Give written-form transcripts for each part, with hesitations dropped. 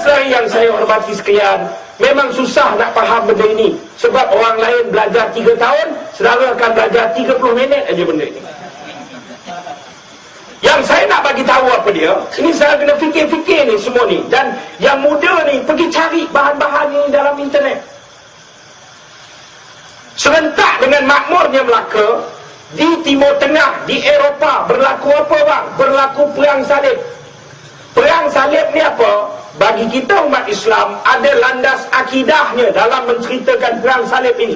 Saudara-saudari yang saya hormati sekalian, memang susah nak faham benda ini. Sebab orang lain belajar 3 tahun, saudara akan belajar 30 minit aja benda ini. Yang saya nak bagi tahu apa dia, ini saya kena fikir-fikir ni semua ni. Dan yang muda ni pergi cari bahan-bahan ni dalam internet. Serentak dengan makmurnya Melaka, di Timur Tengah, di Eropah, berlaku apa bang? Berlaku perang salib. Perang salib ni apa? Bagi kita umat Islam, ada landas akidahnya dalam menceritakan perang salib ini.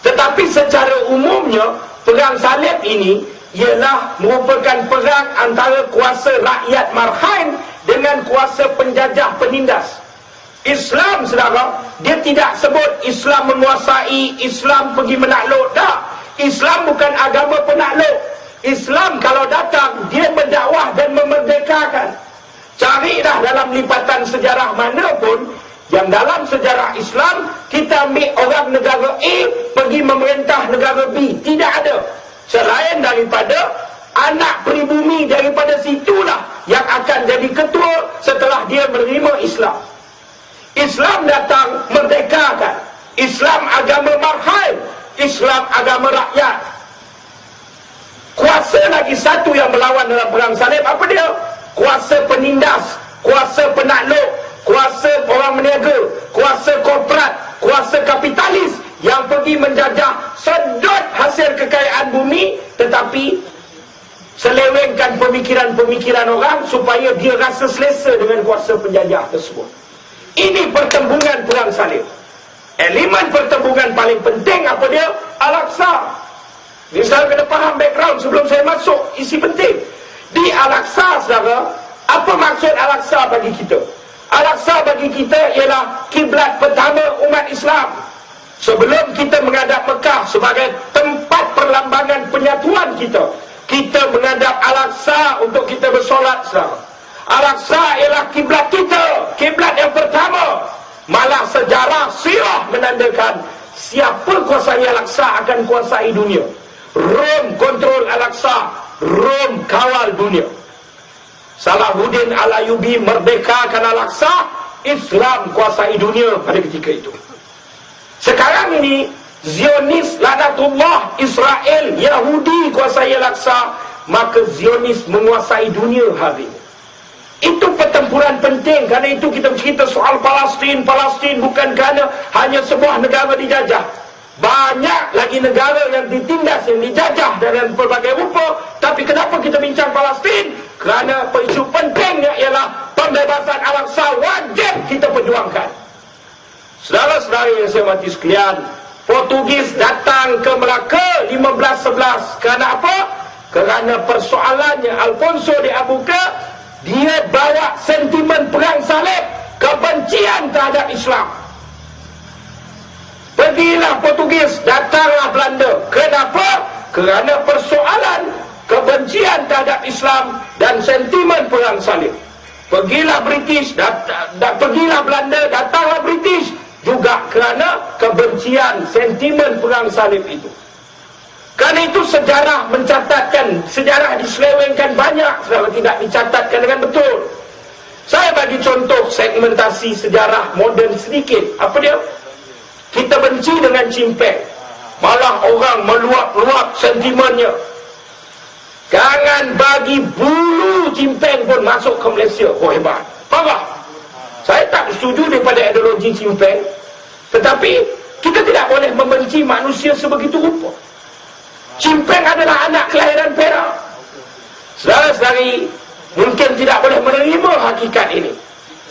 Tetapi secara umumnya, perang salib ini ialah merupakan perang antara kuasa rakyat marhain dengan kuasa penjajah penindas. Islam, saudara, dia tidak sebut Islam menguasai, Islam pergi menakluk. Tak. Islam bukan agama penakluk. Islam kalau datang, dia mendakwah dan memerdekakan. Carilah dalam lipatan sejarah mana pun yang dalam sejarah Islam kita ambil orang negara A pergi memerintah negara B. Tidak ada. Selain daripada anak pribumi daripada situlah yang akan jadi ketua setelah dia menerima Islam. Islam datang merdekakan. Islam agama marhain. Islam agama rakyat. Kuasa lagi satu yang melawan dalam perang salib, apa dia? Kuasa penindas, kuasa penakluk, kuasa orang meniaga, kuasa korporat, kuasa kapitalis yang pergi menjajah, sedot hasil kekayaan bumi, tetapi selewengkan pemikiran-pemikiran orang supaya dia rasa selesa dengan kuasa penjajah tersebut. Ini pertembungan perang salib. Elemen pertembungan paling penting apa dia? Al-Aqsa. Ini saya kena faham background sebelum saya masuk isi penting. Di Al-Aqsa, saudara, apa maksud Al-Aqsa bagi kita? Al-Aqsa bagi kita ialah kiblat pertama umat Islam. Sebelum kita menghadap Mekah sebagai tempat perlambangan penyatuan kita, kita menghadap Al-Aqsa untuk kita bersolat, saudara. Al-Aqsa ialah kiblat kita, kiblat yang pertama. Malah sejarah sirah menandakan siapa kuasai Al-Aqsa akan kuasai dunia. Rom kontrol Al-Aqsa, Rom kawal dunia. Salahuddin Al-Ayyubi merdekakan Al-Aqsa, Islam kuasai dunia pada ketika itu. Sekarang ini Zionis laknatullah, Israel, Yahudi kuasai Al-Aqsa, maka Zionis menguasai dunia hari ini. Itu pertempuran penting. Kerana itu kita cerita soal Palestin. Palestin bukan kerana hanya sebuah negara dijajah. Banyak lagi negara yang ditindas, yang dijajah dengan pelbagai rupa. Tapi kenapa kita bincang Palestin? Kerana isu pentingnya ialah pembebasan Al-Aqsa wajib kita perjuangkan. Saudara-saudara yang saya hormati sekalian, Portugis datang ke Melaka 1511. Kerana apa? Kerana persoalannya Alfonso de Albuquerque, dia bawa sentimen perang salib, kebencian terhadap Islam. Pergilah Portugis, datanglah Belanda. Kenapa? Kerana persoalan kebencian terhadap Islam dan sentimen perang salib. Pergilah British, pergilah Belanda, datanglah British, juga kerana kebencian sentimen perang salib itu. Kerana itu sejarah mencatatkan, sejarah diselewengkan banyak, saudara, tidak dicatatkan dengan betul. Saya bagi contoh segmentasi sejarah moden sedikit. Apa dia? Kita benci dengan cimpeng, malah orang meluap-luap sentimennya. Jangan bagi bulu cimpeng pun masuk ke Malaysia. Oh, hebat, parah. Saya tak setuju daripada ideologi cimpeng, tetapi kita tidak boleh membenci manusia sebegitu rupa. Cimpeng adalah anak kelahiran Perak. Saudara-saudari mungkin tidak boleh menerima hakikat ini,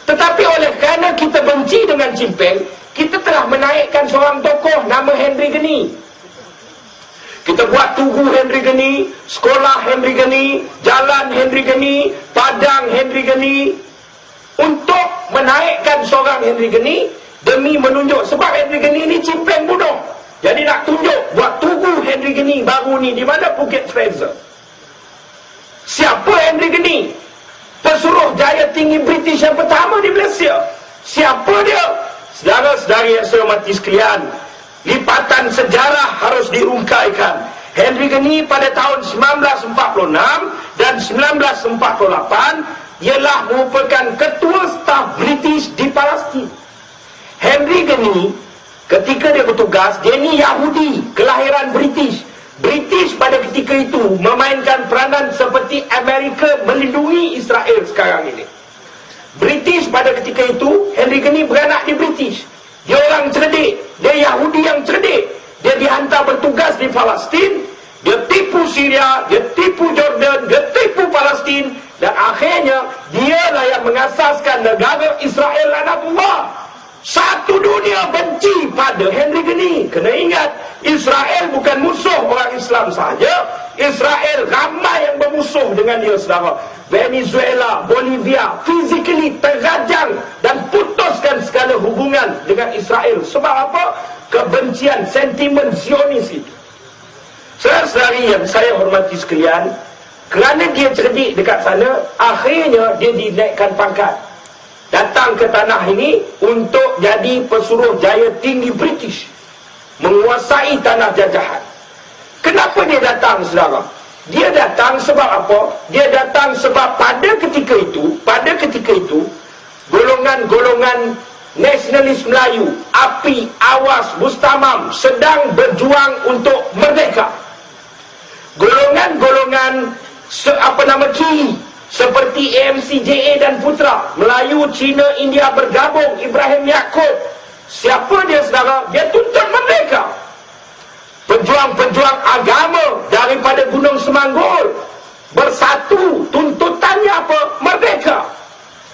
tetapi oleh kerana kita benci dengan cimpeng, kita telah menaikkan seorang tokoh nama Henry Geni. Kita buat tugu Henry Geni, sekolah Henry Geni, jalan Henry Geni, padang Henry Geni, untuk menaikkan seorang Henry Geni demi menunjuk. Sebab Henry Geni ini cimpeng bunuh. Jadi nak tunjuk, buat tugu Henry Geni baru ni di mana? Bukit Fraser. Siapa Henry Geni? Pesuruh jaya tinggi British yang pertama di Malaysia. Siapa dia? Saudara-saudari yang saya hormati sekalian, lipatan sejarah harus dirungkaikan. Henry Geni pada tahun 1946 dan 1948 ialah merupakan ketua staf British ni, ketika dia bertugas, dia ni Yahudi, kelahiran British. British pada ketika itu memainkan peranan seperti Amerika melindungi Israel sekarang ini. British pada ketika itu, Henry Geni beranak di British. Dia orang cerdik, dia Yahudi yang cerdik. Dia dihantar bertugas di Palestin, dia tipu Syria, dia tipu Jordan, dia tipu Palestin, dan akhirnya dialah yang mengasaskan negara Israel Lanatullah. Satu dunia benci pada Henry Geni. Kena ingat, Israel bukan musuh orang Islam sahaja. Israel ramai yang bermusuh dengan dia, saudara. Venezuela, Bolivia, physically terrajang dan putuskan segala hubungan dengan Israel. Sebab apa? Kebencian, sentimen Zionis itu. Saudara-saudari yang saya hormati sekalian, kerana dia cerdik dekat sana, akhirnya dia dinaikkan pangkat. Datang ke tanah ini untuk jadi pesuruh jaya tinggi British, menguasai tanah jajahan. Kenapa dia datang, saudara? Dia datang sebab apa? Dia datang sebab pada ketika itu golongan-golongan nasionalis Melayu, API, AWAS, Mustamam sedang berjuang untuk merdeka. Golongan-golongan KI seperti AMCJA dan Putra, Melayu, Cina, India bergabung, Ibrahim Yaakob. Siapa dia, saudara? Dia tuntut merdeka. Pejuang-pejuang agama daripada Gunung Semanggul bersatu, tuntutannya apa? Merdeka.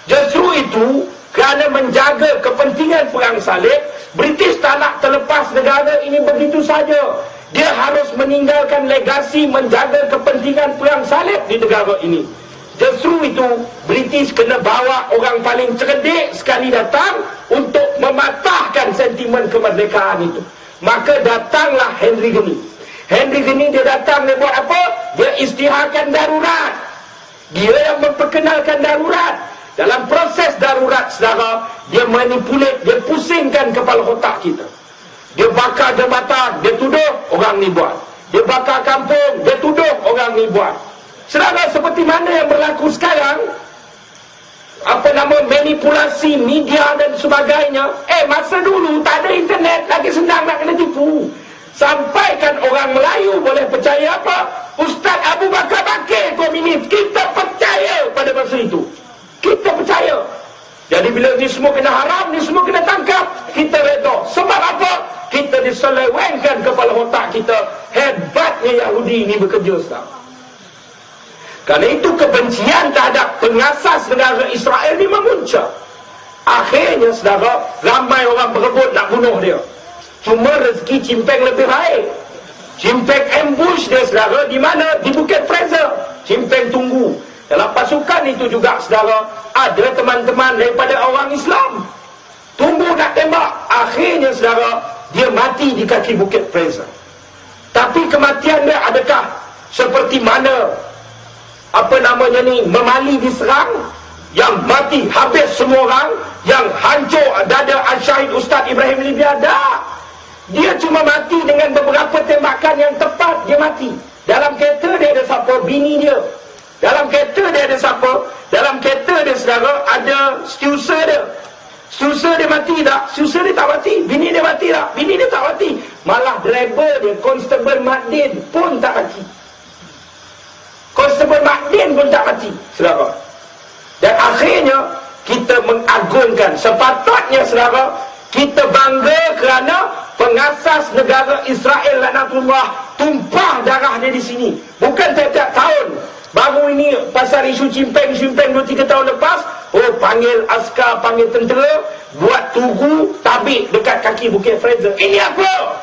Justru itu, kerana menjaga kepentingan perang salib, British tak nak terlepas negara ini begitu saja. Dia harus meninggalkan legasi menjaga kepentingan perang salib di negara ini. Justru itu, British kena bawa orang paling cerdik sekali datang untuk mematahkan sentimen kemerdekaan itu. Maka datanglah Henry Geni. Henry Geni dia datang, dia buat apa? Dia isytiharkan darurat. Dia yang memperkenalkan darurat. Dalam proses darurat, saudara, dia manipulate, dia pusingkan kepala otak kita. Dia bakar jambatan, dia tuduh orang ni buat. Dia bakar kampung, dia tuduh orang ni buat. Saudara, seperti mana yang berlaku sekarang, manipulasi media dan sebagainya. Masa dulu tak ada internet, lagi senang nak kena tipu. Sampaikan orang Melayu boleh percaya apa? Ustaz Abu Bakar Bakir komunis. Kita percaya pada masa itu. Kita percaya. Jadi bila ni semua kena haram, ni semua kena tangkap, kita reda. Sebab apa? Kita diselewengkan kepala otak kita. Hebatnya Yahudi ini bekerja, saudara. Kerana itu kebencian terhadap pengasas negara Israel ini memuncak. Akhirnya, saudara, ramai orang berebut nak bunuh dia. Cuma rezeki Chimpeng lebih baik. Chimpeng ambush dia, saudara, di mana? Di Bukit Fraser. Chimpeng tunggu. Dalam pasukan itu juga, saudara, ada teman-teman daripada orang Islam. Tunggu nak tembak. Akhirnya, saudara, dia mati di kaki Bukit Fraser. Tapi kematian dia adakah seperti mana Memali diserang, yang mati habis semua orang, yang hancur dada Al-Syahid Ustaz Ibrahim Libya? Tak. Dia cuma mati dengan beberapa tembakan yang tepat. Dia mati. Dalam kereta dia ada siapa? Bini dia. Dalam kereta dia ada siapa? Dalam kereta dia, saudara, ada stewardess dia. Stewardess dia mati tak? Stewardess dia tak mati. Bini dia mati tak? Bini dia tak mati. Malah driver dia, Constable Madin pun tak mati. Constable Madin pun tak mati, saudara. Dan akhirnya kita mengagungkan. Sepatutnya, saudara, kita bangga kerana pengasas negara Israel Lanatullah tumpah darah dia di sini. Bukan tiap-tiap tahun. Baru ini pasal isu Chimpeng 2-3 tahun lepas, panggil askar, panggil tentera, buat tugu tabik dekat kaki Bukit Fraser. Ini apa?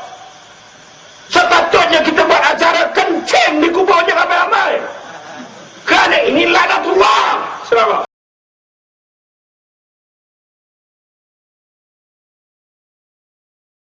Sepatutnya kita buat acara kencing di kuburnya ramai-ramai.